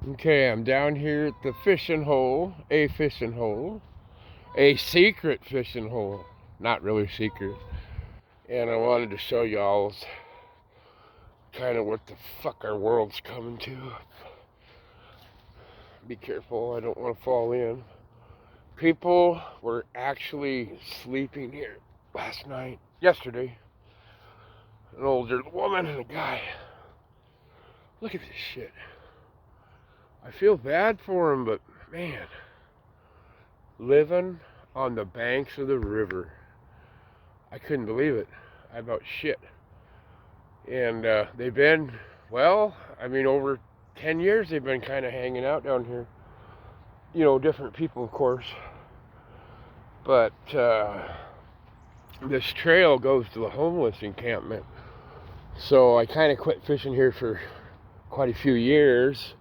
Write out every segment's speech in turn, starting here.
Okay, I'm down here at the fishing hole, a secret fishing hole, not really secret. And I wanted to show y'all kind of what the fuck our world's coming to. Be careful, I don't want to fall in. People were actually sleeping here yesterday. An older woman and a guy. Look at this shit. I feel bad for him, but man, living on the banks of the river. I couldn't believe it. I about shit. And they've been, over 10 years they've been kind of hanging out down here. You know, different people, of course. But this trail goes to the homeless encampment. So I kind of quit fishing here for quite a few years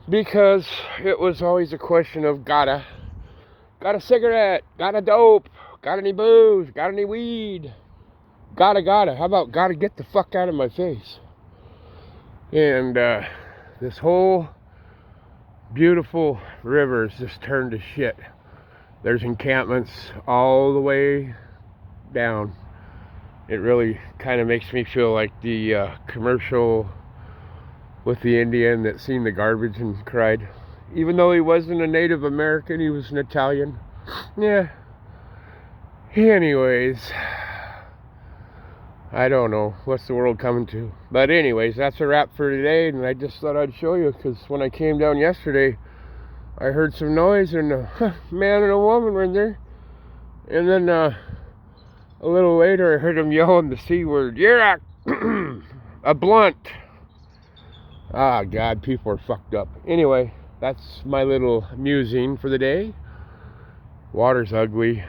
because it was always a question of got a cigarette, got a dope, got any booze, got any weed, gotta. How about gotta get the fuck out of my face? And this whole beautiful river is just turned to shit. There's encampments all the way down. It really kind of makes me feel like the commercial with the Indian that seen the garbage and cried. Even though he wasn't a Native American, he was an Italian. Yeah. Anyways, I don't know. What's the world coming to? But anyways, that's a wrap for today. And I just thought I'd show you because when I came down yesterday, I heard some noise and a man and a woman were in there. And then a little later, I heard them yelling the C word. You're a blunt. Ah, God, people are fucked up. Anyway, that's my little musing for the day. Water's ugly.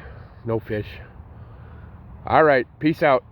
No fish. All right, peace out.